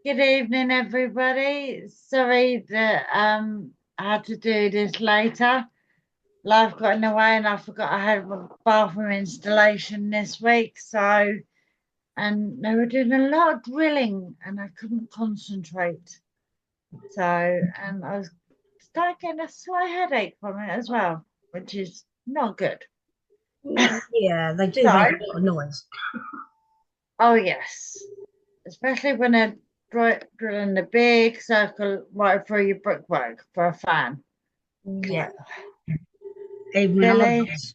Good evening, everybody. Sorry that I had to do this later. Life got in the way, and I forgot I had a bathroom installation this week. And they were doing a lot of drilling, and I couldn't concentrate. And I was starting getting a slight headache from it as well, which is not good. Yeah, they do So, make a lot of noise. oh yes, especially when they're drilling the big circle right through your brickwork for a fan. Yeah, even when I Really? was,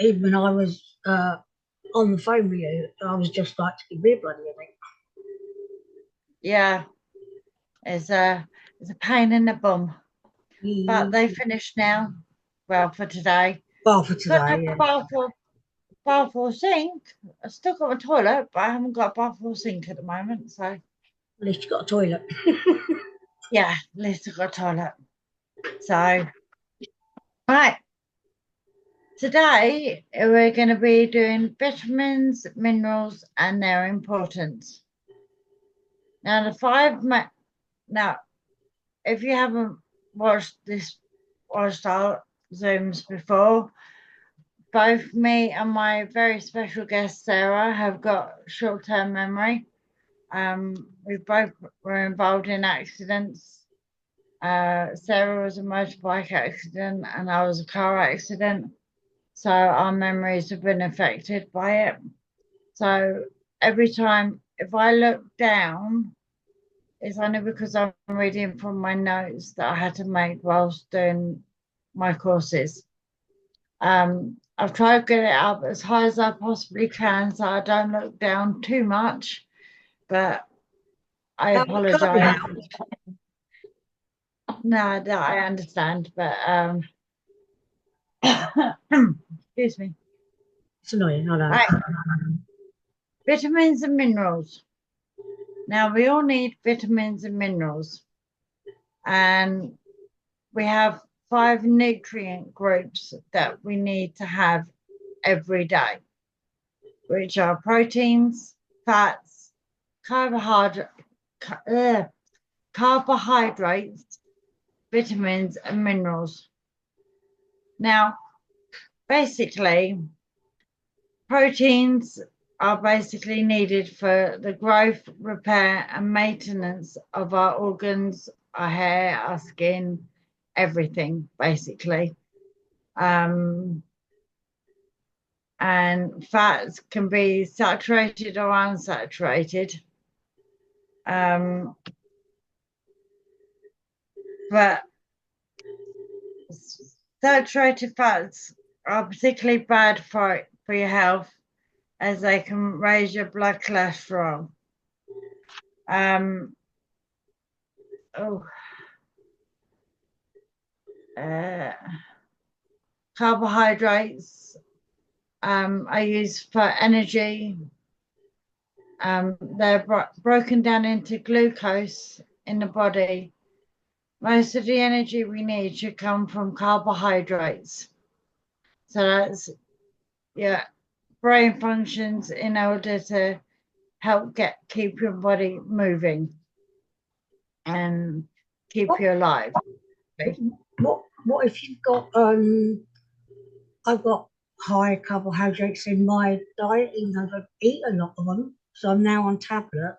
even when I was on the phone with you, I was just like to give me a bloody headache. Yeah, it's a pain in the bum. But they Mm, finished now. Well, for today. Bar for Got no today, yeah. bath or sink. I still got a toilet, but I haven't got a bath or sink at the moment. So At least you got a toilet. yeah, at least I got a toilet. So right. Today we're gonna be doing vitamins, minerals, and their importance. Now the now if you haven't watched our Zooms before, both me and my very special guest Sarah have got short-term memory. We both were involved in accidents. Sarah was a motorbike accident, and I was a car accident. So our memories have been affected by it. So every time, if I look down, it's only because I'm reading from my notes that I had to make whilst doing my courses. I've tried to get it up as high as I possibly can so I don't look down too much, but I Can't be apologize. helped. No, that I understand, but excuse me. It's annoying, I know. Right, vitamins and minerals. Now we all need vitamins and minerals, and we have five nutrient groups that we need to have every day, which are proteins, fats, carbohydrate, carbohydrates, vitamins, and minerals. Now, basically, proteins are basically needed for the growth, repair, and maintenance of our organs, our hair, our skin, everything, basically. Um, and fats can be saturated or unsaturated. Um, but saturated fats are particularly bad for your health as they can raise your blood cholesterol. Um, oh, uh, carbohydrates are used for energy. They're broken down into glucose in the body. Most of the energy we need should come from carbohydrates. So that's yeah, brain functions in order to help keep your body moving and keep What, you alive. what if you've got, I've got high carbohydrates in my diet, even though I don't eat a lot of them. So I'm now on tablets.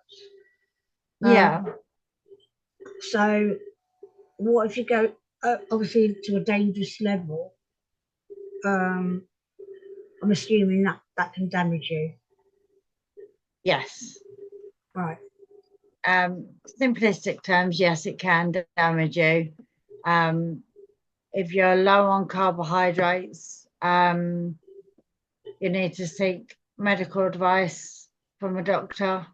Yeah, So what if you go obviously to a dangerous level? Um, I'm assuming that that can damage you, yes. right? Simplistic terms, yes, it can damage you. Um, if you're low on carbohydrates, you need to seek medical advice from a doctor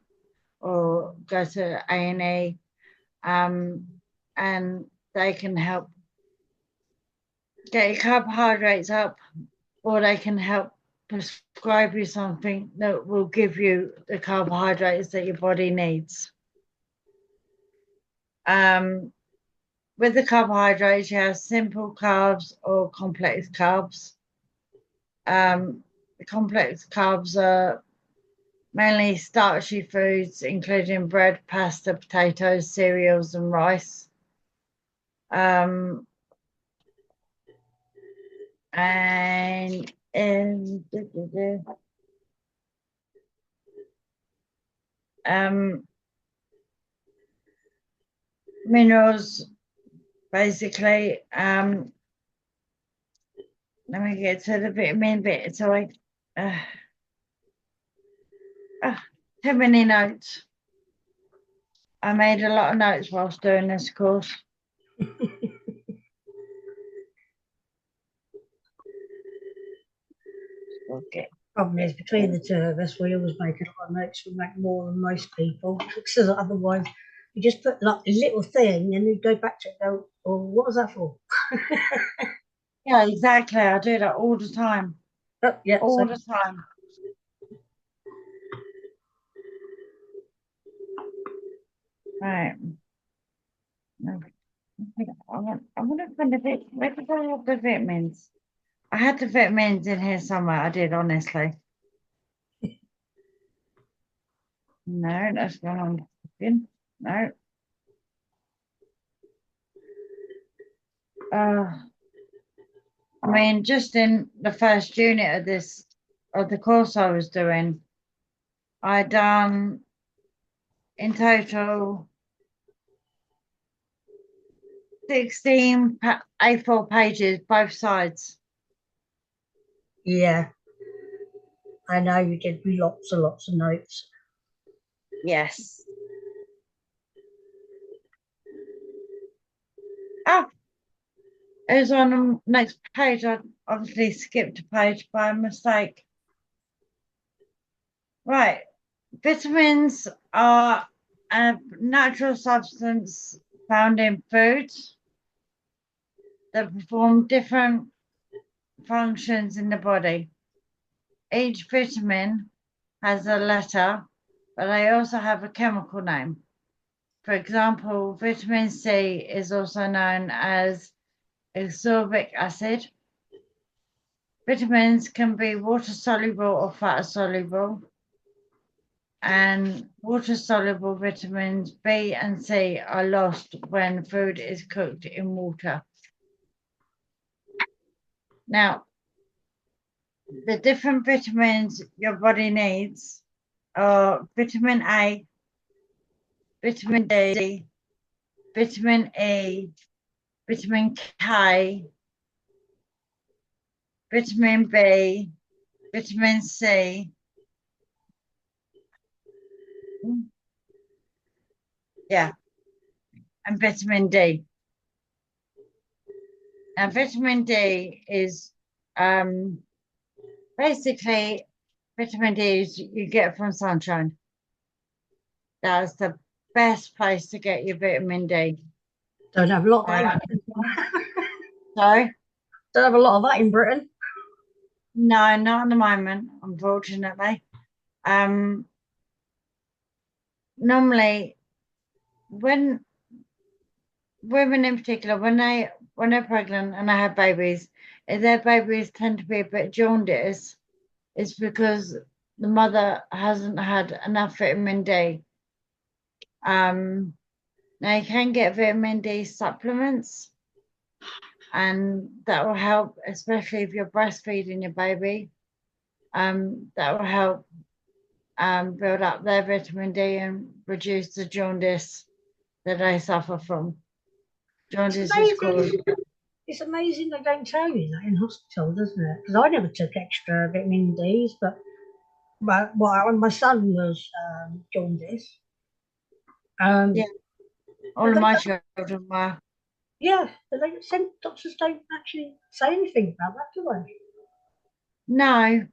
or go to A&E, and they can help get your carbohydrates up, or they can help prescribe you something that will give you the carbohydrates that your body needs. Um, with the carbohydrates, you have simple carbs or complex carbs. Um, the complex carbs are mainly starchy foods, including bread, pasta, potatoes, cereals, and rice. And minerals, basically. Let me get to the vitamin bit. So too many notes. I made a lot of notes whilst doing this course. Okay. Problem is, between the two of us, we always make a lot of notes. We make more than most people, because otherwise, you just put like a little thing and you go back to it and go, oh, what was that for? Yeah, exactly. I do that all the time. Oh, yeah, All so the time. Right. I want to find where did I have the vitamins? I had the vitamins in here somewhere. I did, honestly. No, that's not on. No. I mean, just in the first unit of the course I was doing, I done in total 16 A4 pages, both sides. yeah, I know you did lots and lots of notes. Yes. Oh, it was on the next page. I obviously skipped a page by mistake. Right. Vitamins are a natural substance found in foods that perform different functions in the body. Each vitamin has a letter, but they also have a chemical name. For example, vitamin C is also known as ascorbic acid. Vitamins can be water soluble or fat soluble, and water soluble vitamins B and C are lost when food is cooked in water. Now, the different vitamins your body needs are vitamin A, vitamin D, vitamin E, vitamin K, vitamin B, vitamin C. Yeah, and vitamin D. Now, vitamin D is basically vitamin D is you get from sunshine. That's the best place to get your vitamin D. Don't have a lot of that. So, Don't have a lot of that in Britain. no, not at the moment, unfortunately. Normally, when women in particular, when they're pregnant and they have babies, if their babies tend to be a bit jaundiced, it's because the mother hasn't had enough vitamin D. Now you can get vitamin D supplements, and that will help, especially if you're breastfeeding your baby. That will help build up their vitamin D and reduce the jaundice that they suffer from. Jaundice is called. It's amazing they don't tell you that in hospital, doesn't it? Because I never took extra vitamin D's, but when my son was jaundice, Yeah, all but of my children were. yeah, but doctors don't actually say anything about that, do they? No,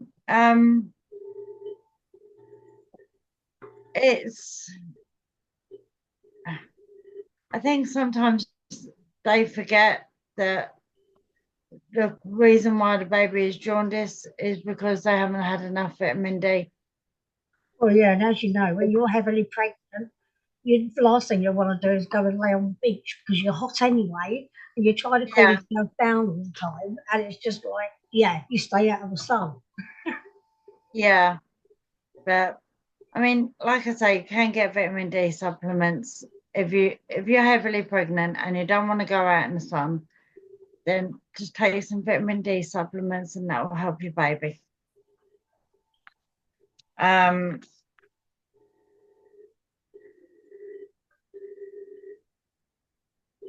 it's. I think sometimes they forget that the reason why the baby is jaundiced is because they haven't had enough vitamin D. Well, yeah, and as you know, when you're heavily pregnant, the last thing you want to do is go and lay on the beach because you're hot anyway, and you're trying to cool Yeah, yourself down all the time, and it's just like, yeah, you stay out of the sun. Yeah, but I mean, like I say, you can get vitamin D supplements if you're heavily pregnant and you don't want to go out in the sun, then just take some vitamin D supplements and that will help your baby. Um,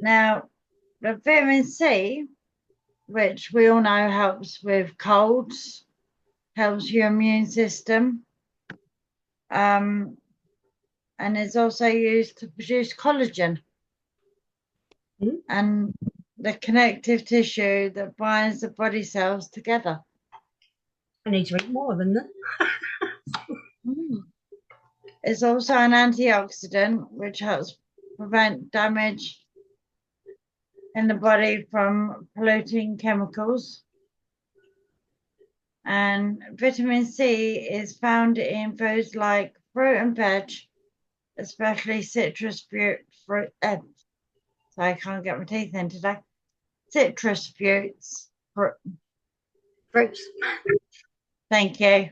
Now the vitamin C, which we all know helps with colds, helps your immune system, um, and is also used to produce collagen Mm, and the connective tissue that binds the body cells together. I need to eat more than that. Mm. It's also an antioxidant, which helps prevent damage in the body from polluting chemicals. And vitamin C is found in foods like fruit and veg, especially citrus fruit. Sorry, I can't get my teeth in today. Citrus fruits. Fruits. Thank you.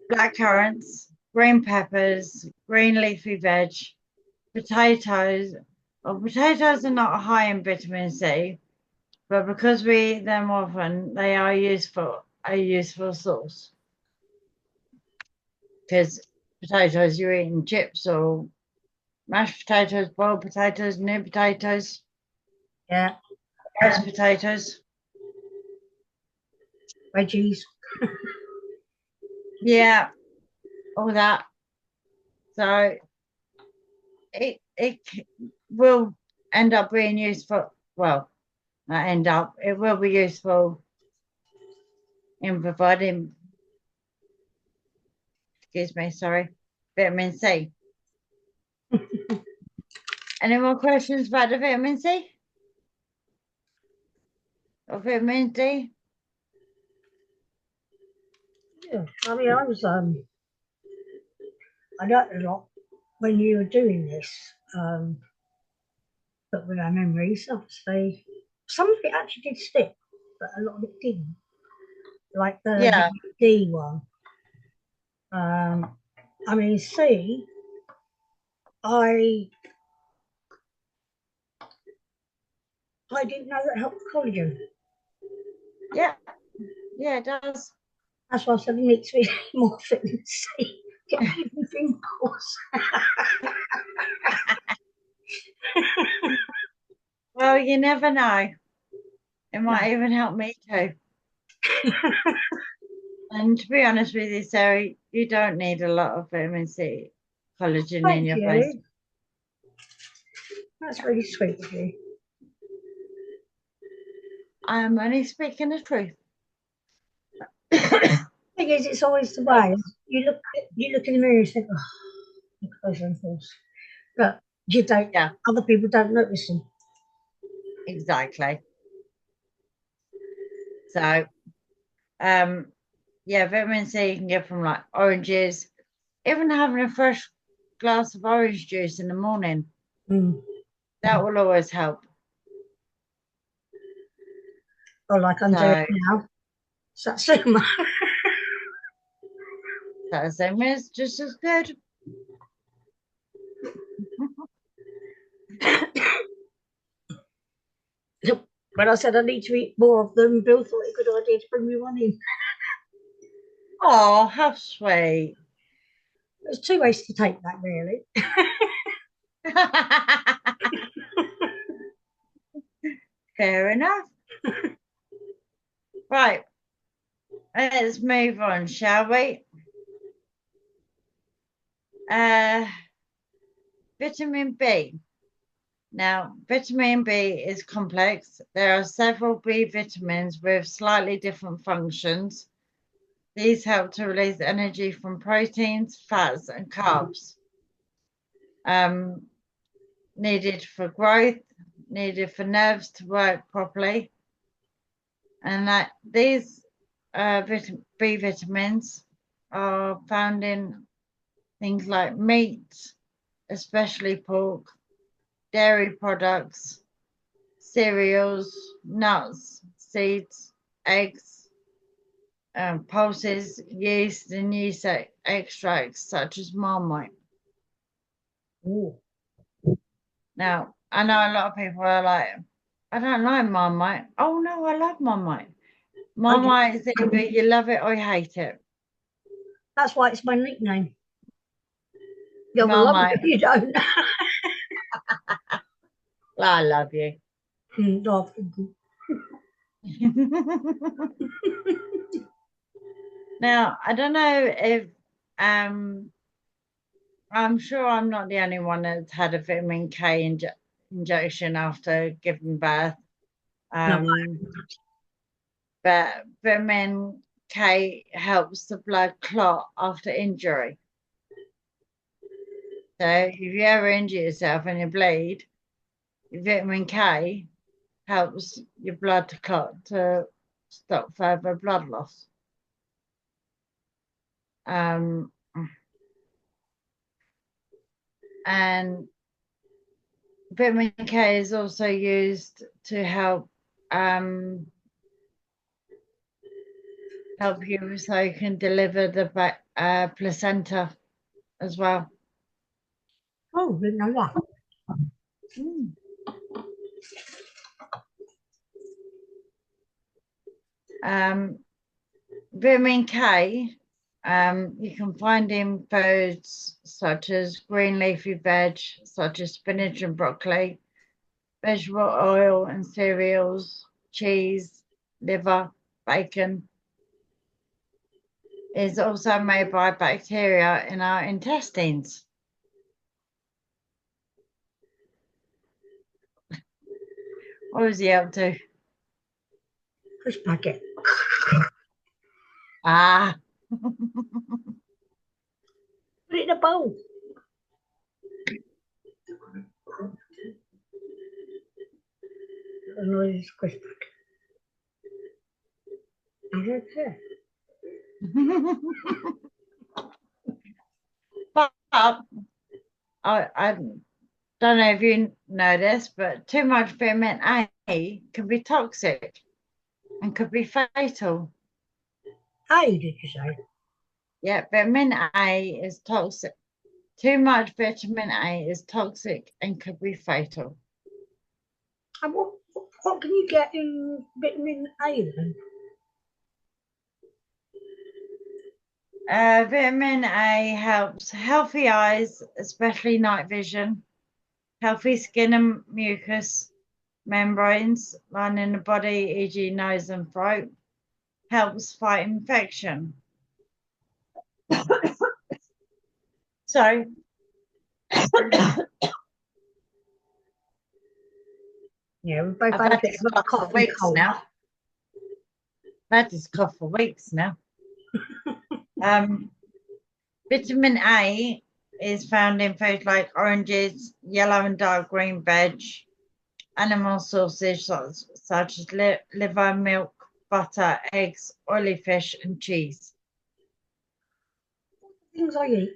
Black currants, green peppers, green leafy veg, potatoes. Well, potatoes are not high in vitamin C, but because we eat them often, they are a useful source. Because potatoes, you're eating chips or mashed potatoes, boiled potatoes, new potatoes, Yeah. roast potatoes. Veggies. Yeah, all that. So it will end up being useful. Well, not end up. It will be useful in providing. Excuse me. Sorry, vitamin C. Any more questions about the vitamin C or vitamin D? Yeah. I mean, I learned a lot when you were doing this. But with our memories, obviously, some of it actually did stick, but a lot of it didn't. Like the Yeah, D one. I mean, C, I I didn't know that helped collagen. yeah, yeah. It does. That's why I said it makes me more vitamin C. Get everything, of course. Well, you never know. It No, might even help me too. And to be honest with you, Sarah, you don't need a lot of vitamin C collagen in thank your face. you. That's really sweet of you. I'm only speaking the truth. Thing is, it's always the way. You look in the mirror and think, oh, look at those wrinkles. But you don't, Yeah, other people don't notice them. exactly. So, um, yeah, vitamin C you can get from like oranges, even having a fresh glass of orange juice in the morning. Mm. That will always help. Or like I'm doing So, now. Satsuma. that's same is just as good. When I said I need to eat more of them, Bill thought it a good idea to bring me one in. Oh, how sweet. There's two ways to take that, really. Fair enough. Right, let's move on, shall we? Uh, vitamin B. Now, vitamin B is complex. There are several B vitamins with slightly different functions. These help to release energy from proteins, fats, and carbs. Um, Needed for growth, needed for nerves to work properly. And that these B vitamins are found in things like meat, especially pork, dairy products, cereals, nuts, seeds, eggs, pulses, yeast, and yeast extracts such as Marmite. Ooh, Now, I know a lot of people are like, I don't like Marmite. Oh no, I love Marmite. I do. Marmite is either you love it or you hate it. That's why it's my nickname. You'll love it Marmite, if you don't. I love you. Oh, Now, I don't know if I'm sure I'm not the only one that's had a vitamin K injection after giving birth. no, But vitamin K helps the blood clot after injury. So if you ever injure yourself and you bleed, vitamin K helps your blood to clot to stop further blood loss. Um, and vitamin K is also used to um, help you so you can deliver the placenta as well. oh, didn't know that. Mm. Um, Vitamin K, you can find in foods such as green leafy veg, such as spinach and broccoli, vegetable oil and cereals, cheese, liver, bacon. Is also made by bacteria in our intestines. What was he up to? Push packet. Ah, Put it in a bowl. And it's crisp packet. I don't care. but I don't know if you know this, but too much vitamin A can be toxic and could be fatal. Hey, did you say? Yeah, vitamin A is toxic. Too much vitamin A is toxic and could be fatal. And what can you get in vitamin A then? Vitamin A helps healthy eyes, especially night vision, healthy skin and mucous membranes lining the body, e.g., nose and throat, helps fight infection. So, Yeah, we both I've had a had bit this of a cough for cough and weeks cold. now. I've had this cough for weeks now. Um, Vitamin A is found in foods like oranges, yellow and dark green veg, animal sources such as liver, milk, butter, eggs, oily fish, and cheese. Things I eat.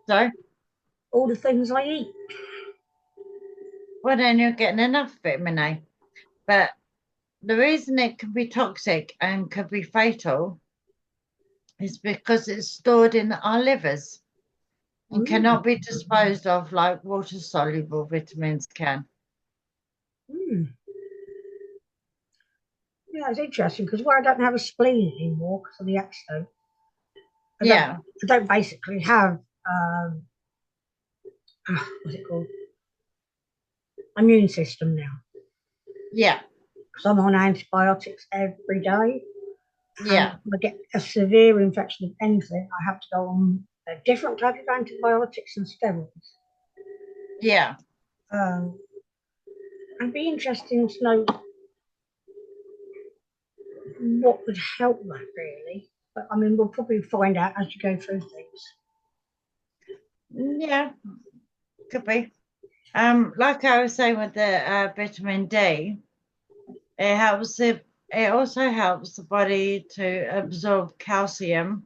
So, All the things I eat. well, then you're getting enough vitamin A. But the reason it can be toxic and could be fatal is because it's stored in our livers and Mm. cannot be disposed of like water soluble vitamins can. Mm. Yeah, it's interesting because where I don't have a spleen anymore because of the accident, I don't, Yeah, I don't basically have, what's it called? Immune system now. yeah, Because I'm on antibiotics every day. And yeah, if I get a severe infection of anything, I have to go on a different type of antibiotics and steroids. yeah. Um, It'd be interesting to know what would help that really. But I mean, we'll probably find out as you go through things. Yeah, could be. Like I was saying with the vitamin D, it also helps the body to absorb calcium,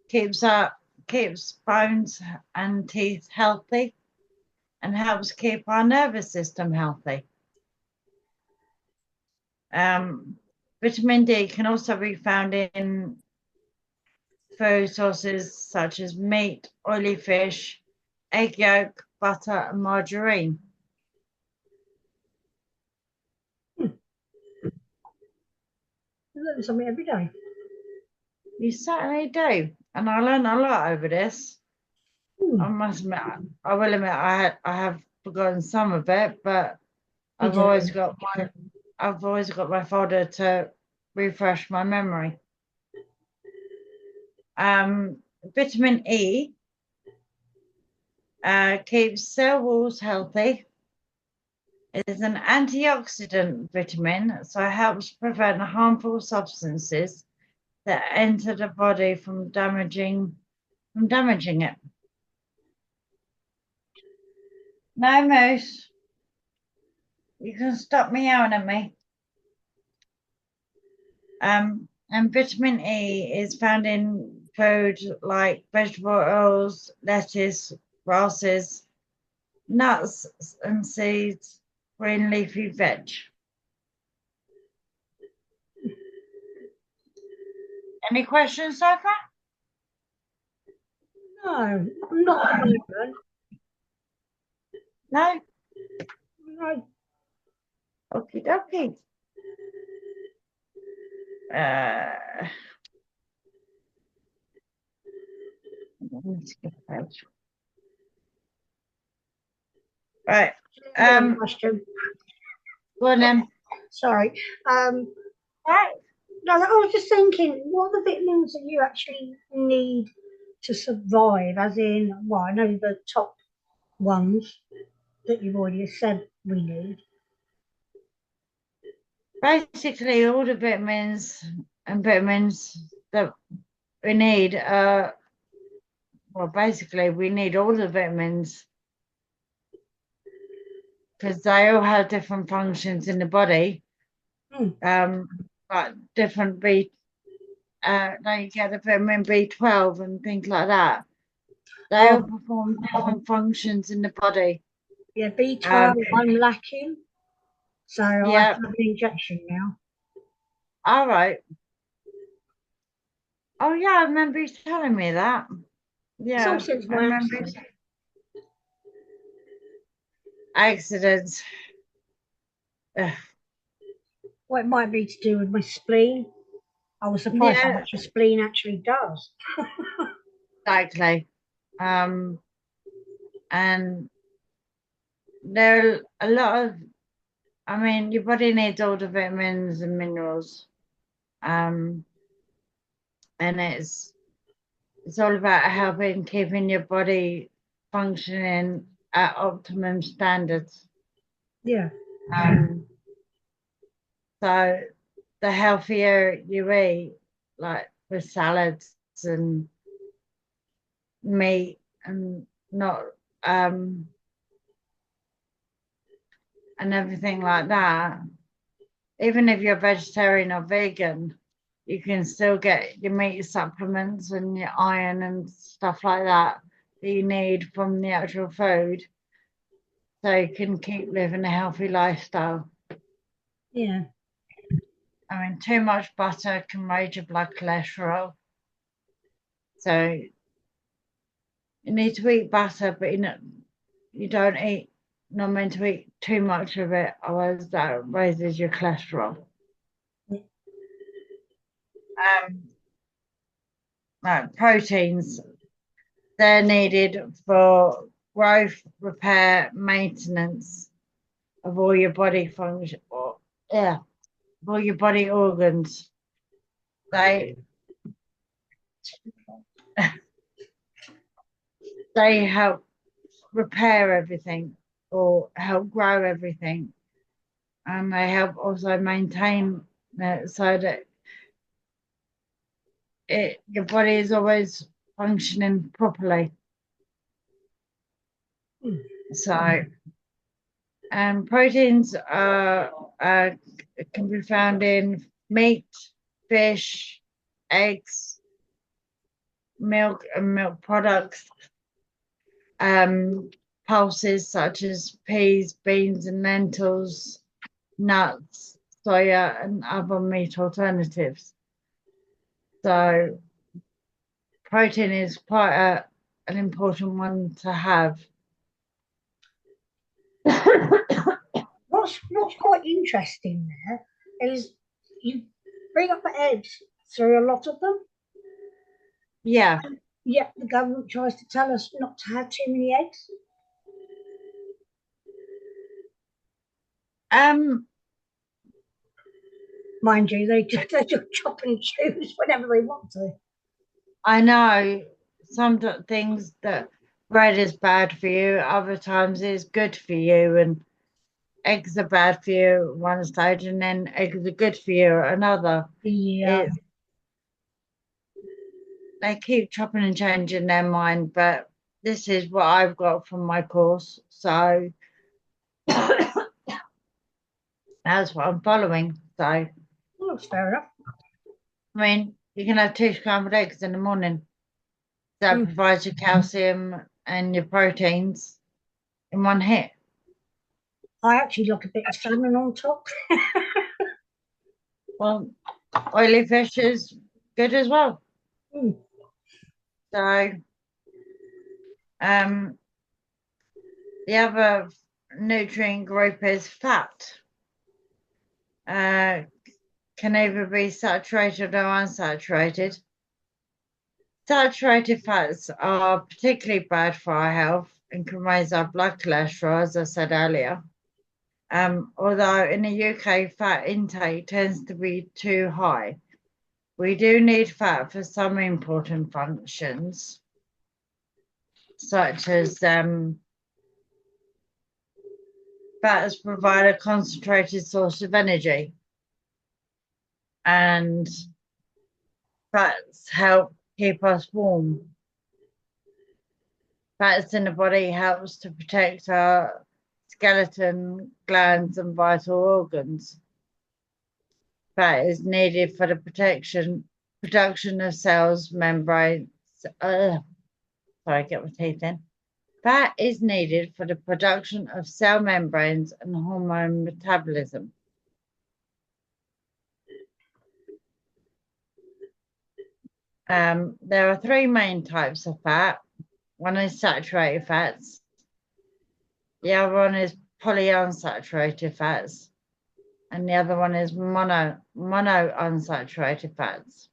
keeps up keeps bones and teeth healthy, and helps keep our nervous system healthy. Um, Vitamin D can also be found in food sources such as meat, oily fish, egg yolk, butter, and margarine. I learn something every day. You certainly do. And I learned a lot over this. I must admit, I will admit I have forgotten some of it, but You I've do. always got my folder to refresh my memory. Vitamin E keeps cell walls healthy. It is an antioxidant vitamin, so it helps prevent harmful substances that enter the body from damaging it. No, Moose, you can stop meowing at me. And vitamin E is found in food like vegetable oils, lettuce, grasses, nuts and seeds, green leafy veg. Any questions so far? No, not even. No? No. Okie dokie. Let me skip a page. Right. Question. Go on then. Sorry. Right. No, I was just thinking, what are the vitamins that you actually need to survive? As in, well, I know the top ones that you've already said we need. Basically, all the vitamins that we need, well, basically, we need all the vitamins because they all have different functions in the body. But different like you get the vitamin B12 and things like that. They all perform different functions in the body. Yeah, B12, I'm lacking. So I Yeah. have to have an injection now. All right. Oh yeah, I remember you telling me that. It's all Yeah, since I my remember. accident. Accidents. Ugh. Well, it might be to do with my spleen. I was surprised how Yeah, much a spleen actually does. exactly. And there are a lot of, I mean, your body needs all the vitamins and minerals. And it's all about helping keeping your body functioning at optimum standards. Yeah. So the healthier you eat, like with salads and meat and not and everything like that, even if you're vegetarian or vegan, you can still get your meat supplements and your iron and stuff like that that you need from the actual food so you can keep living a healthy lifestyle. Yeah. I mean, too much butter can raise your blood cholesterol. So you need to eat butter, but you don't eat, not meant to eat too much of it, otherwise that raises your cholesterol. Right, proteins, they're needed for growth, repair, maintenance of all your body function, or yeah, of all your body organs. They they help repair everything or help grow everything, and they help also maintain it so that your body is always functioning properly. So, proteins can be found in meat, fish, eggs, milk and milk products, pulses such as peas, beans, and lentils, nuts, soya, and other meat alternatives. So protein is quite an important one to have. What's quite interesting there is you bring up the eggs through a lot of them. Yeah. Yet the government tries to tell us not to have too many eggs. Mind you, they just chop and choose whenever they want to. I know some things that bread is bad for you, other times it's good for you, and eggs are bad for you at one stage, and then eggs are good for you at another. Yeah. They keep chopping and changing their mind, but this is what I've got from my course, so that's what I'm following. So, I Well, that's fair enough. mean, you can have 2 scrambled eggs in the morning. That provides your calcium and your proteins in one hit. I actually like a bit of salmon on top. Well, oily fish is good as well. Mm. So, um, the other nutrient group is fat. Can either be saturated or unsaturated. Saturated fats are particularly bad for our health and can raise our blood cholesterol, as I said earlier. Although in the UK, fat intake tends to be too high. We do need fat for some important functions, such as fats provide a concentrated source of energy, and fats help keep us warm. Fats in the body helps to protect our skeleton, glands, and vital organs. Fat is needed for the production of cells, membranes. Sorry, get my teeth in. Fat is needed for the production of cell membranes and hormone metabolism. There are 3 main types of fat. One is saturated fats. The other one is polyunsaturated fats. And the other one is monounsaturated fats.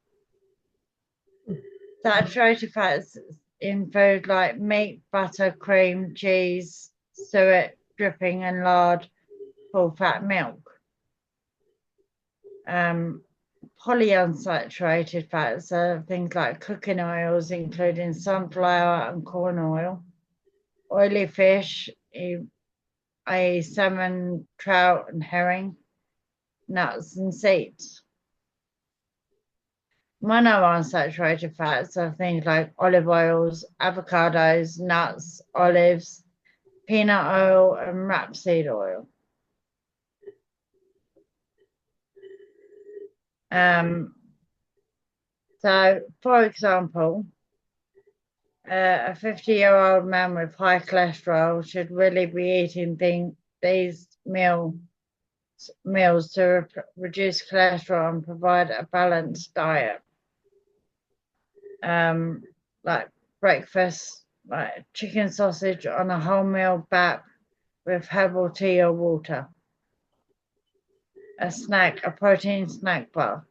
Saturated fats in food like meat, butter, cream, cheese, suet, dripping, and lard, full fat milk. Polyunsaturated fats are things like cooking oils, including sunflower and corn oil, oily fish, i.e. salmon, trout, and herring, nuts and seeds. Monounsaturated fats are things like olive oils, avocados, nuts, olives, peanut oil, and rapeseed oil. So, for example, a 50-year-old man with high cholesterol should really be eating these meals to reduce cholesterol and provide a balanced diet. Like breakfast, like chicken sausage on a wholemeal bap with herbal tea or water. A protein snack bar.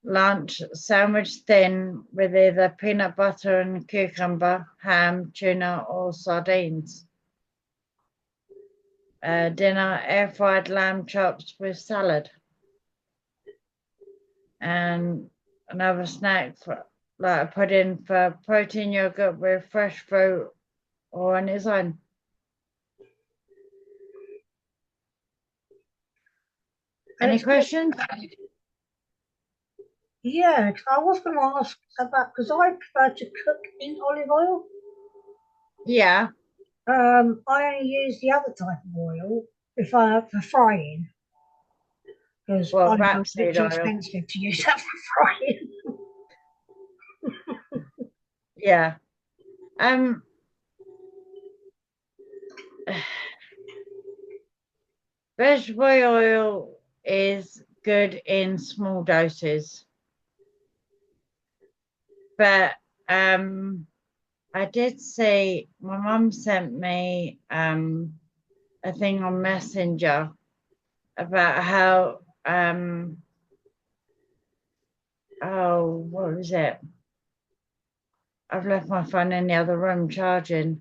Lunch, sandwich thin with either peanut butter and cucumber, ham, tuna, or sardines. Dinner, air fried lamb chops with salad. And another snack like a pudding for protein yogurt with fresh fruit or on its own. Any questions? Yeah, I was going to ask about, because I prefer to cook in olive oil. Yeah. I only use the other type of oil for frying, because olive oil is a bit Rapeseed too oil. expensive to use that for frying. Yeah. Vegetable oil is good in small doses, but I did see my mum sent me a thing on Messenger about how oh, what was it? I've left my phone in the other room charging.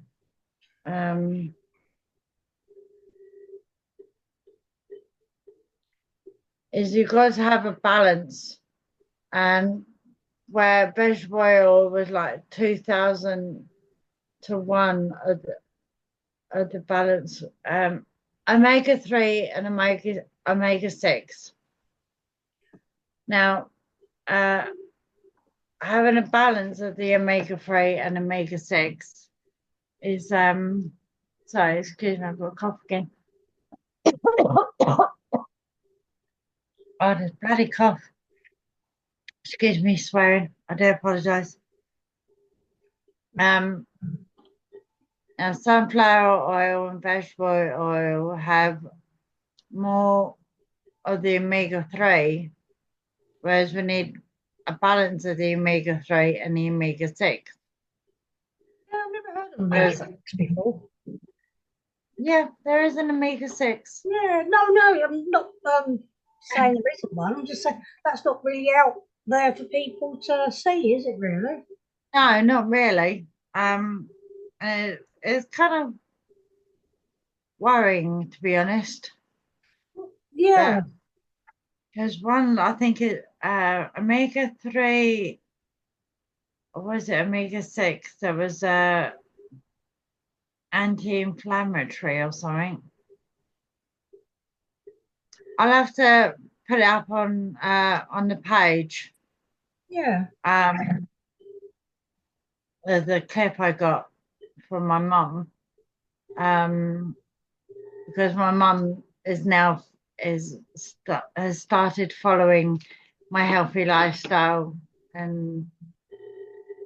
Is you've got to have a balance, and where vegetable oil was like 2,000 to 1 of the balance. Omega 3 and omega 6. Now, having a balance of the omega 3 and omega 6 is sorry, excuse me, I've got a cough again. Oh, this bloody cough. Excuse me, swearing. I do apologise. Now, sunflower oil and vegetable oil have more of the omega 3, whereas we need a balance of the omega 3 and the omega 6. Yeah, I've never heard of omega-6 before. Yeah, there is an omega 6. Yeah, no, I'm not saying there isn't one. I'm just saying that's not really out there for people to see, is it really? No, not really. It's kind of worrying, to be honest. Yeah. Because one, I think it omega 3, or was it omega 6? There was anti-inflammatory or something. I'll have to put it up on the page. Yeah. The clip I got from my mum, because my mum has started following my healthy lifestyle and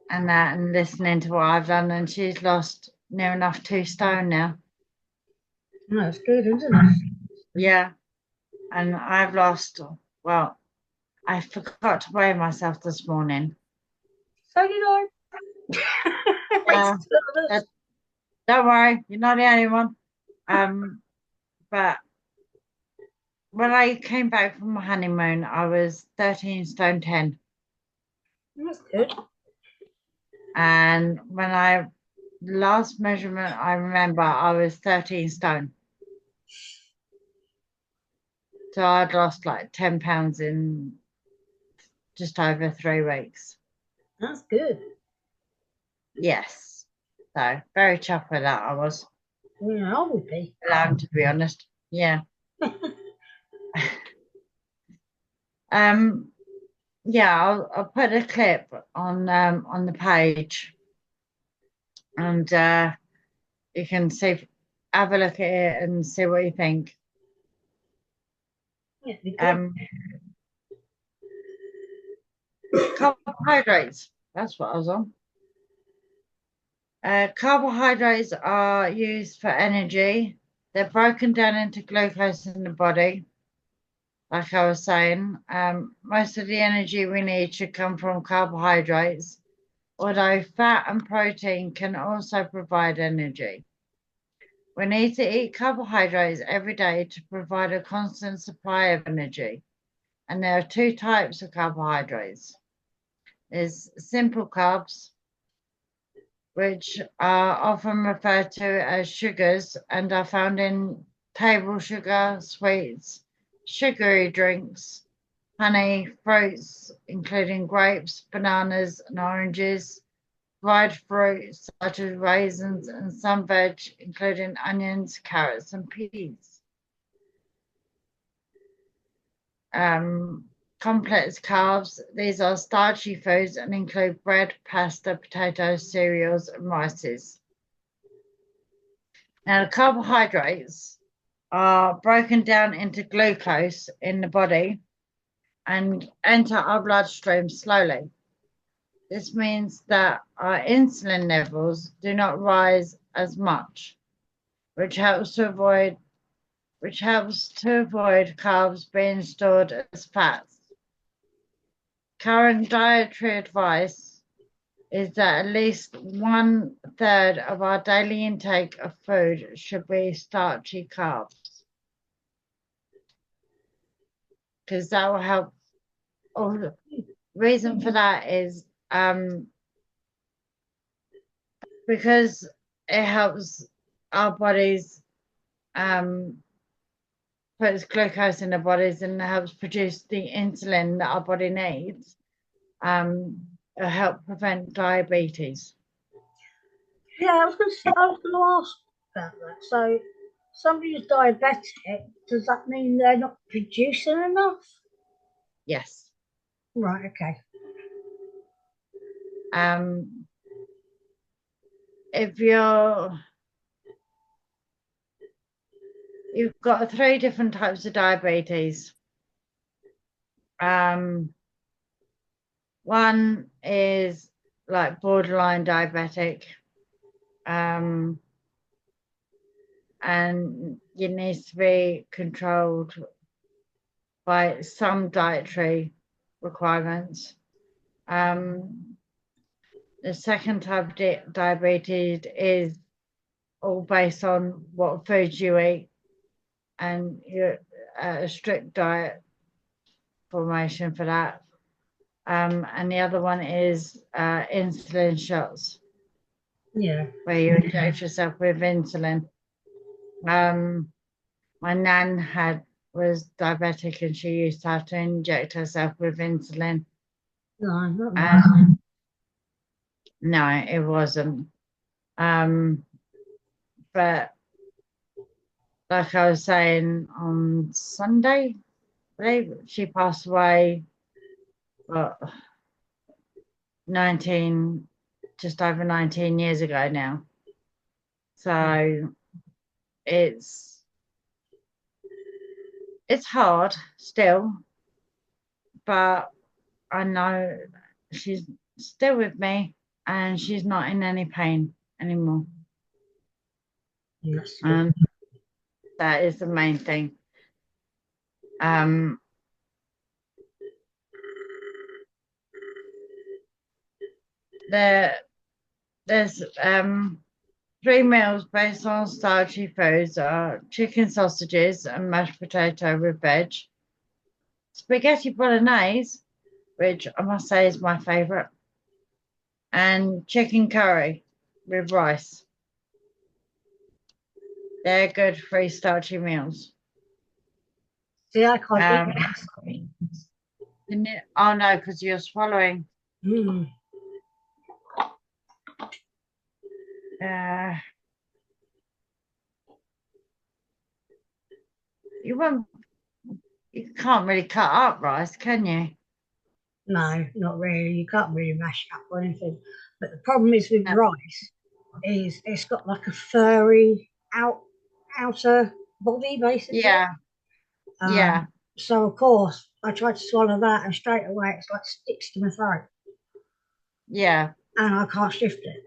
that, and listening to what I've done, and she's lost near enough 2 stone now. No, it's good, isn't it? Yeah, and I've lost. Well, I forgot to weigh myself this morning. So did I. Yeah, don't worry, you're not the only one. But when I came back from my honeymoon, I was 13 stone 10. That's good. And when last measurement I remember, I was 13 stone. So I'd lost like 10 pounds in just over 3 weeks. That's good. Yes. So very chuffed with that I was. Yeah, I would be. To be honest. Yeah. Yeah, I'll put a clip on the page, and you can have a look at it and see what you think. Yeah, Carbohydrates. That's what I was on. Carbohydrates are used for energy. They're broken down into glucose in the body. Like I was saying, most of the energy we need should come from carbohydrates, although fat and protein can also provide energy. We need to eat carbohydrates every day to provide a constant supply of energy. And there are 2 types of carbohydrates. There's simple carbs, which are often referred to as sugars and are found in table sugar, sweets, sugary drinks, honey, fruits, including grapes, bananas, and oranges, dried fruits such as raisins, and some veg, including onions, carrots, and peas. Complex carbs, these are starchy foods and include bread, pasta, potatoes, cereals, and rices. Now, the carbohydrates are broken down into glucose in the body and enter our bloodstream slowly. This means that our insulin levels do not rise as much, which helps to avoid which helps to avoid carbs being stored as fats. Current dietary advice is that at least 1/3 of our daily intake of food should be starchy carbs, because that will help. The reason for that is because it helps our bodies puts glucose in the bodies and helps produce the insulin that our body needs. It'll help prevent diabetes. Yeah, I was going to ask about that. So, somebody who's diabetic, does that mean they're not producing enough? Yes. Right. Okay. If you've got 3 different types of diabetes. One is like borderline diabetic, and it needs to be controlled by some dietary requirements. The second type of diabetes is all based on what foods you eat and a strict diet formation for that. And the other one is insulin shots. Yeah. Where you inject yourself with insulin. My nan was diabetic and she used to have to inject herself with insulin. No, not nice. No, it wasn't. But like I was saying on Sunday, I believe she passed away, what, just over 19 years ago now. So it's hard still, but I know she's still with me and she's not in any pain anymore. Yes. And that is the main thing. There's 3 meals based on starchy foods are chicken sausages and mashed potato with veg, spaghetti bolognese, which I must say is my favourite, and chicken curry with rice. They're good 3 starchy meals. See, I can't eat that. Oh no, because you're swallowing. You can't really cut up rice, can you? No, not really. You can't really mash it up or anything. But the problem is with rice is it's got like a furry outer body basically. Yeah. Yeah. So of course I tried to swallow that and straight away it's like sticks to my throat. Yeah. And I can't shift it.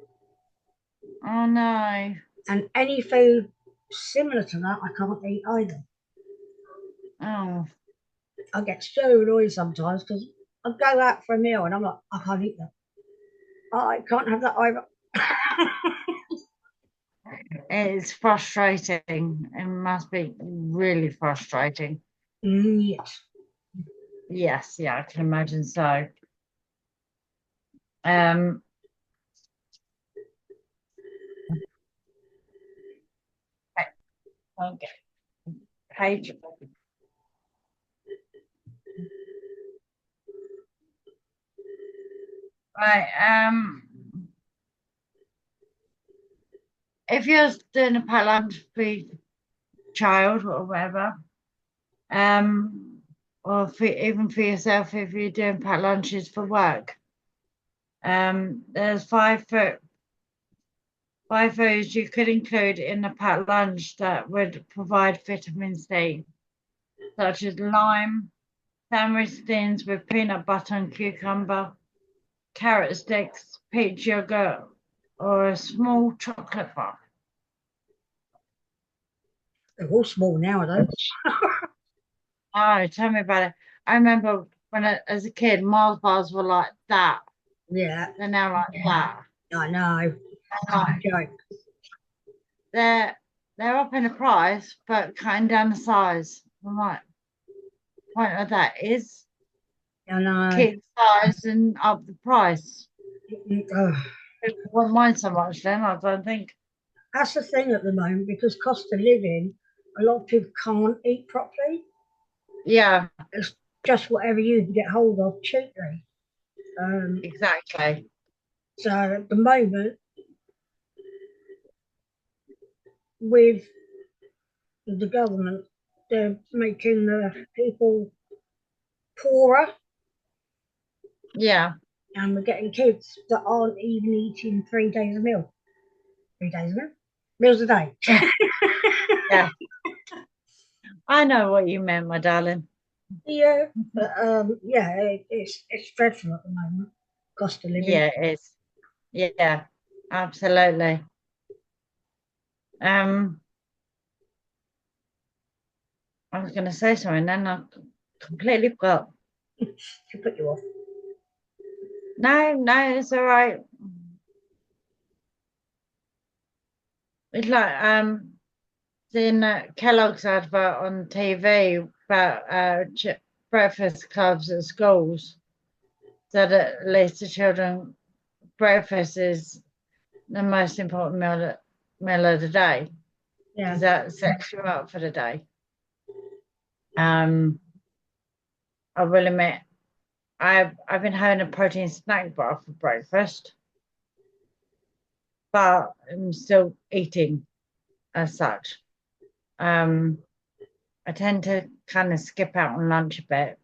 Oh no. And any food similar to that I can't eat either. Oh. I get so annoyed sometimes because I go out for a meal and I'm like, I can't eat that. I can't have that either. It's frustrating. It must be really frustrating. Yes. Yes, yeah, I can imagine so. Okay. Page. Right. If you're doing a packed lunch for your child or whatever, or even for yourself if you're doing packed lunches for work, there's 5 foods you could include in a packed lunch that would provide vitamin C, such as lime, sandwich tins with peanut butter and cucumber, carrot sticks, peach yogurt, or a small chocolate bar. They're all small nowadays. Oh, tell me about it. I remember when as a kid, Mars bars were like that. Yeah, They're now like that. I know. I'm like, Joke. they're they're up in the price, but cutting down the size. I'm like, point of that is I know. keep the size and up the price. Ugh. People won't mind so much then, I don't think. That's the thing at the moment because cost of living, a lot of people can't eat properly. Yeah, It's just whatever you can get hold of cheaply. Um, exactly. so at the moment, with the government, they're making the people poorer, Yeah, and we're getting kids that aren't even eating 3 days a meal. 3 days a meal? Meals a day. yeah. I know what you meant, my darling. Yeah, but yeah, it's dreadful at the moment. Cost of living. Yeah, it is. Yeah, absolutely. Um, I was going to say something, then I completely forgot. To put you off. No, no, it's all right. It's like seeing Kellogg's advert on TV about breakfast clubs at schools, so that at least the children breakfast is the most important meal of the day Yeah. because that sets you up for the day. Um, I will admit, I've been having a protein snack bar for breakfast, but I'm still eating as such. Um, I tend to kind of skip out on lunch a bit,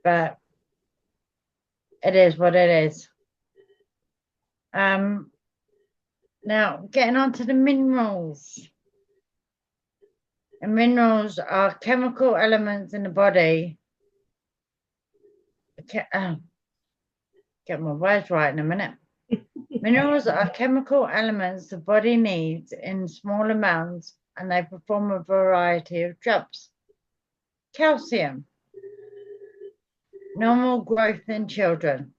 but it is what it is. Um, Now getting on to the minerals. And minerals are chemical elements in the body. Get my words right in a minute. Minerals are chemical elements the body needs in small amounts and they perform a variety of jobs. Calcium, normal growth in children,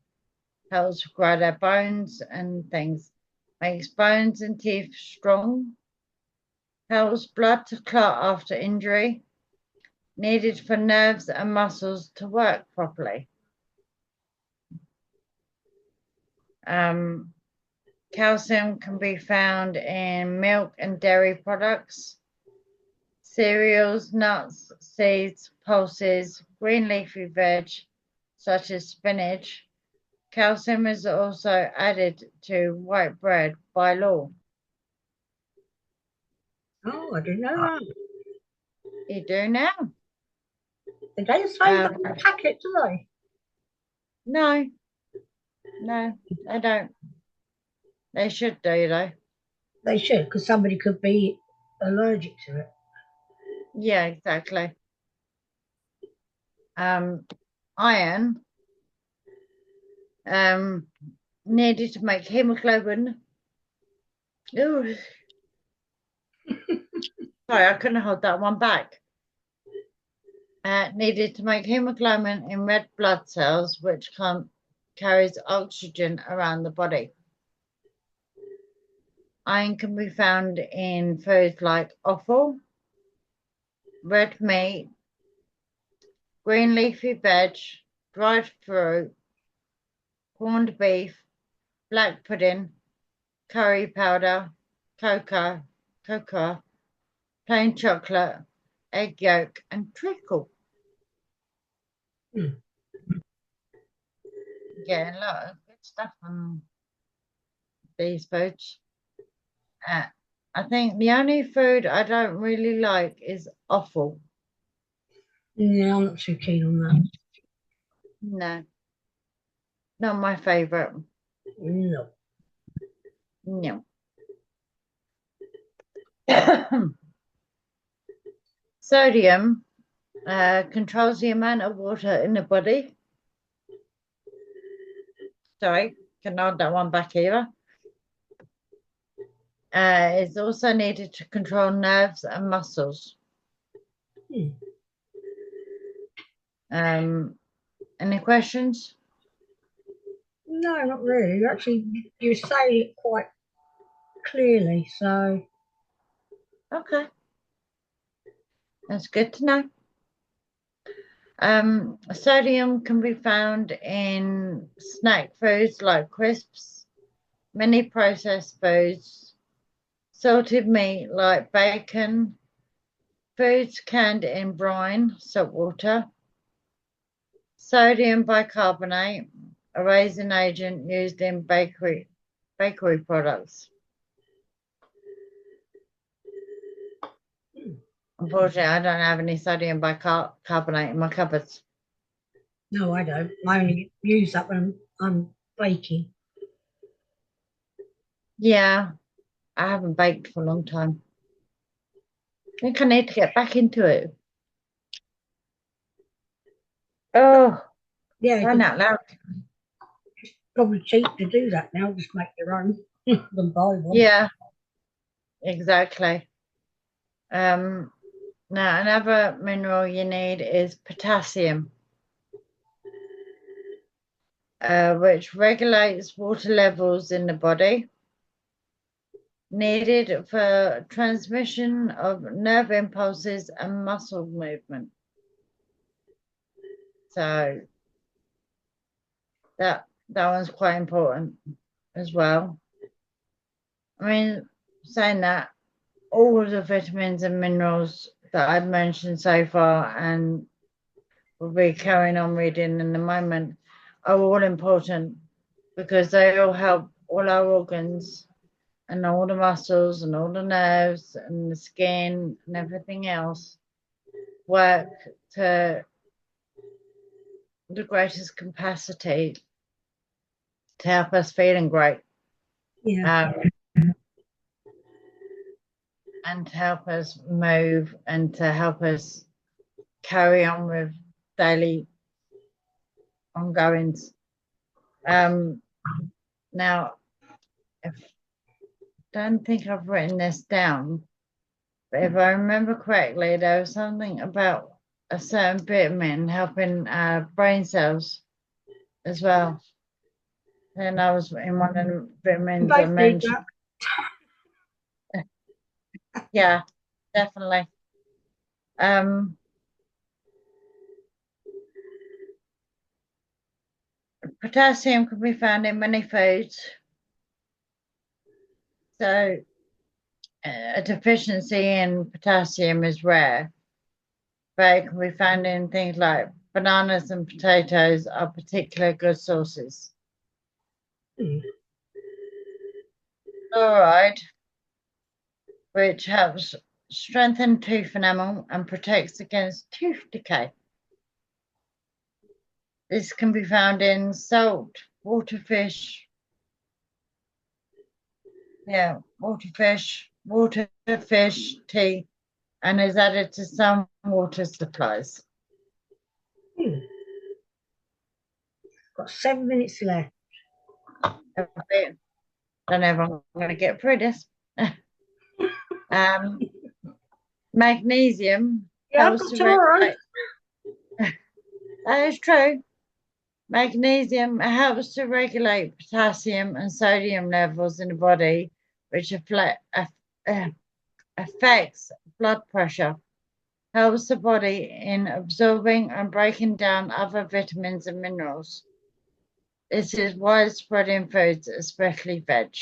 helps grow their bones and things, makes bones and teeth strong, helps blood to clot after injury, needed for nerves and muscles to work properly. Calcium can be found in milk and dairy products, cereals, nuts, seeds, pulses, green leafy veg, such as spinach. Calcium is also added to white bread by law. Oh, I didn't know that. You do now? Did they say that on the Um, packet today? no, no, they don't. They should do though. They should, because somebody could be allergic to it. Yeah, exactly. Um, Iron um, needed to make hemoglobin. Ooh, sorry, I couldn't hold that one back. Needed to make hemoglobin in red blood cells, which carries oxygen around the body. Iron can be found in foods like offal, red meat, green leafy veg, dried fruit, corned beef, black pudding, curry powder, cocoa, plain chocolate, egg yolk, and treacle. Hmm. Getting a lot of good stuff on these foods. Uh, I think the only food I don't really like is offal. Yeah, I'm not too keen on that. No, not my favorite. No. No. Sodium controls the amount of water in the body. Sorry, can hold that one back here. It's also needed to control nerves and muscles. Hmm. Any questions? No, not really. Actually, you say it quite clearly, so Okay, that's good to know. Sodium can be found in snack foods like crisps, many processed foods, salted meat like bacon, foods canned in brine, salt water, sodium bicarbonate, a raising agent used in bakery products. Unfortunately, I don't have any sodium bicarbonate in my cupboards. no, I don't. I only use that when I'm baking. Yeah, I haven't baked for a long time. I think I need to get back into it. Oh, Yeah, crying it's out loud. probably cheap to do that now. Just make your own than buy one. Yeah, exactly. Um, Now another mineral you need is potassium, which regulates water levels in the body, needed for transmission of nerve impulses and muscle movement. So that one's quite important as well. I mean, saying that, all of the vitamins and minerals that I've mentioned so far and will be carrying on reading in a moment are all important because they all help all our organs and all the muscles and all the nerves and the skin and everything else work to the greatest capacity to help us feeling great, Yeah, um, and to help us move and to help us carry on with daily ongoings. Um, Now, I don't think I've written this down, but if I remember correctly, there was something about a certain vitamin helping brain cells as well. And I was in one of the vitamins I both need mentioned. that. Yeah, definitely. Um, Potassium can be found in many foods, so a deficiency in potassium is rare, but it can be found in things like bananas and potatoes are particular good sources. Hmm. Fluoride, which helps strengthen tooth enamel and protects against tooth decay. This can be found in salt, waterfish, waterfish tea, and is added to some water supplies. Hmm. Got 7 minutes left. I don't know if I'm going to get through this. um, Magnesium Yeah, I've helps got to tomorrow. regulate. That is true. Magnesium helps to regulate potassium and sodium levels in the body, which affects blood pressure, helps the body in absorbing and breaking down other vitamins and minerals. This is widespread in foods, especially veg.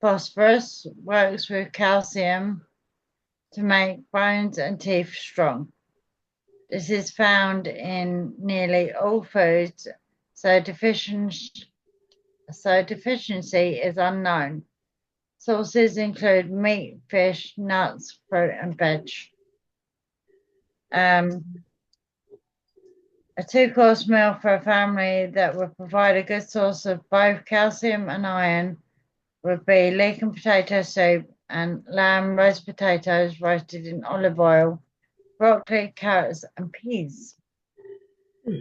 Phosphorus works with calcium to make bones and teeth strong. This is found in nearly all foods, so deficiency is unknown. Sources include meat, fish, nuts, fruit, and veg. Um, a two-course meal for a family that would provide a good source of both calcium and iron would be leek and potato soup and lamb roast potatoes roasted in olive oil, broccoli, carrots, and peas. Hmm.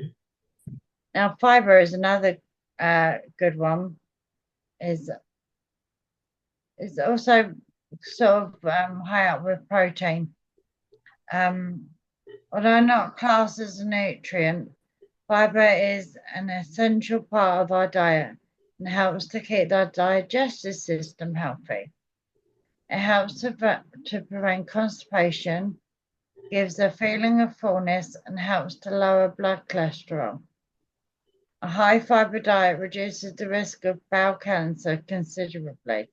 Now, fiber is another good one. Is It's also sort of high up with protein. Although not classed as a nutrient, fiber is an essential part of our diet and helps to keep the digestive system healthy. It helps to prevent constipation, gives a feeling of fullness, and helps to lower blood cholesterol. A high fiber diet reduces the risk of bowel cancer considerably.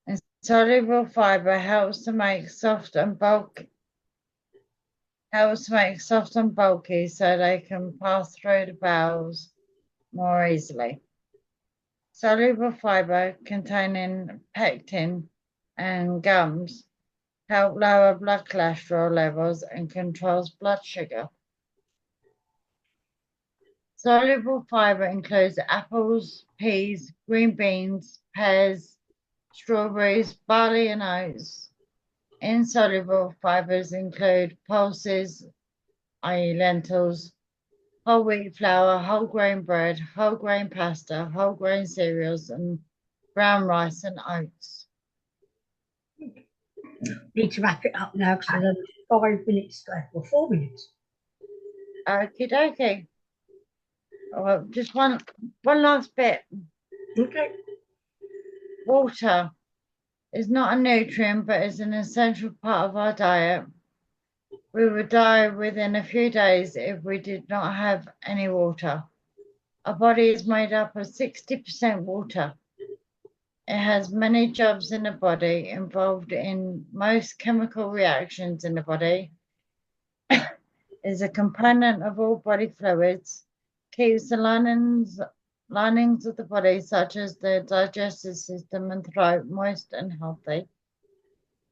And soluble fiber helps to make soft and bulky so they can pass through the bowels more easily. Soluble fiber containing pectin and gums help lower blood cholesterol levels and controls blood sugar. Soluble fiber includes apples, peas, green beans, pears, strawberries, barley and oats. Insoluble fibers include pulses, i.e. lentils, whole wheat flour, whole grain bread, whole grain pasta, whole grain cereals, and brown rice and oats. Need to wrap it up now because there's 5 minutes left, or 4 minutes. Okie dokie. Oh, just one last bit. Okay. Water is not a nutrient, but is an essential part of our diet. We would die within a few days if we did not have any water. Our body is made up of 60% water. It has many jobs in the body, involved in most chemical reactions in the body, is a component of all body fluids, keeps the linings of the body, such as the digestive system and throat, moist and healthy,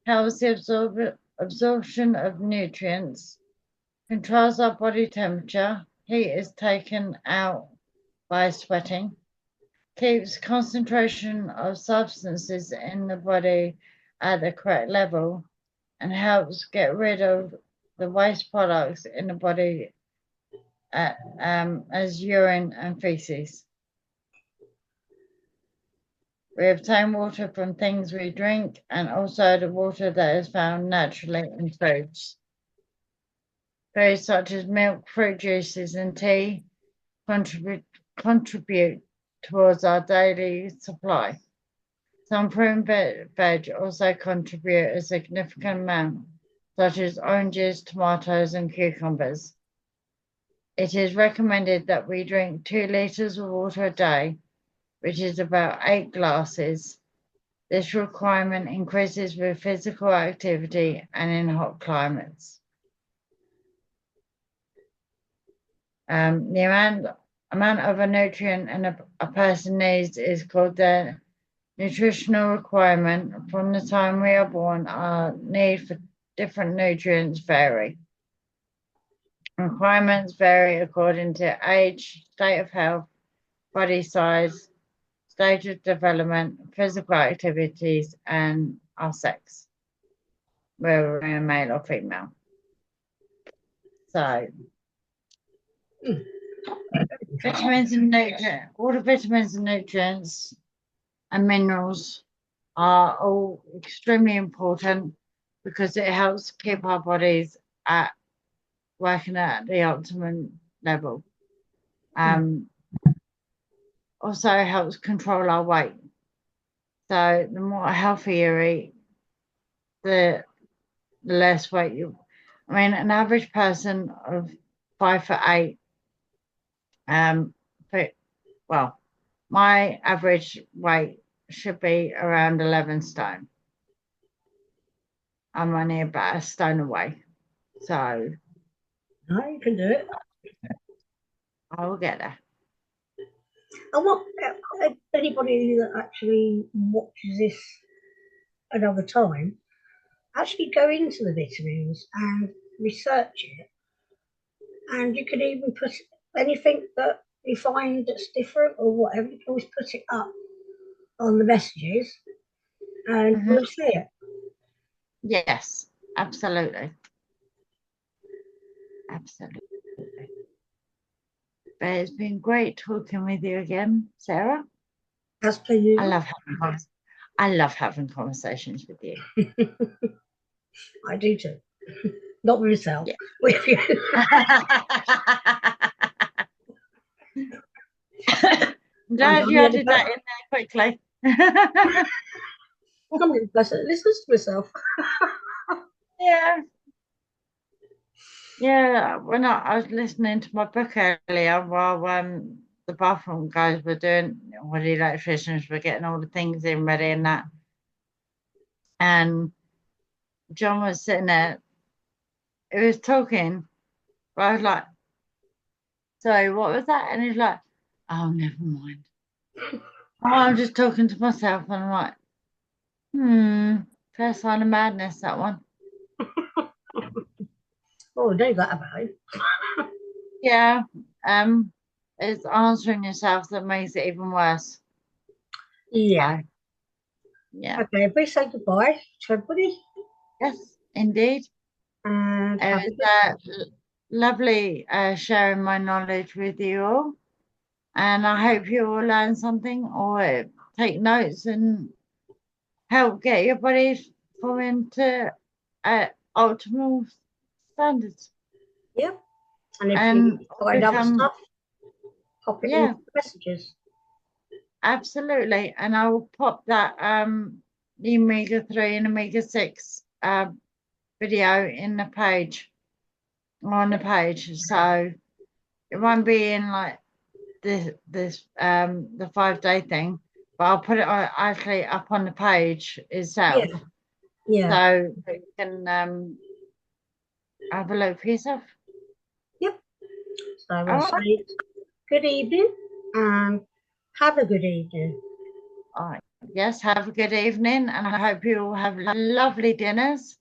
helps the absorption of nutrients, controls our body temperature, heat is taken out by sweating, keeps concentration of substances in the body at the correct level, and helps get rid of the waste products in the body as urine and feces. We obtain water from things we drink and also the water that is found naturally in foods. Foods such as milk, fruit juices, and tea contribute towards our daily supply. Some fruit and veg also contribute a significant amount, such as oranges, tomatoes, and cucumbers. It is recommended that we drink 2 liters of water a day, which is about 8 glasses. This requirement increases with physical activity and in hot climates. The amount of a nutrient a person needs is called their nutritional requirement. From the time we are born, our need for different nutrients vary. Requirements vary according to age, state of health, body size, stage of development, physical activities, and our sex, whether we're male or female. So, vitamins and nutrients, all the vitamins and nutrients and minerals are all extremely important because it helps keep our bodies working at the optimum level. Also helps control our weight. So the more healthy you eat, the less weight an average person of 5'8", my average weight should be around 11 stone. I'm only about a stone away. So No, you can do it. I will get there. I want anybody that actually watches this another time, actually go into the vitamins and research it. And you can even put anything that you find that's different or whatever, you can always put it up on the messages and we'll see it. Yes, absolutely. Absolutely. But it's been great talking with you again, Sarah. As per usual. I love having conversations with you. I do too. Not with myself, Yeah. with you. I'm glad you added that in there quickly. I'm the person that listens to myself. Yeah. Yeah, when I was listening to my book earlier while the bathroom guys were doing, well, the electricians were getting all the things in ready and that. And John was sitting there, he was talking, but I was like, sorry, what was that? And he's like, oh, never mind. Oh, I'm just talking to myself. And I'm like, first sign of madness, that one. Oh, I know that about it. Yeah. It's answering yourself that makes it even worse. Yeah. So, yeah. Okay, if we say goodbye to everybody Yes, indeed. and It have a was good lovely sharing my knowledge with you all. And I hope you all learn something or take notes and help get your body forming to optimal standards yep. And if you and find other become, stuff, pop it in yeah, the messages. absolutely. And I will pop that the omega-3 and omega-6 video in the page on the page. So it won't be in like this the 5-day thing, but I'll put it actually up on the page Yeah, itself yeah, so that you can have a look for yourself. yep. So All we'll right. say good evening and have a good evening. All right. Yes, have a good evening, and I hope you all have lovely dinners.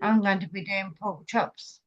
I'm going to be doing pork chops.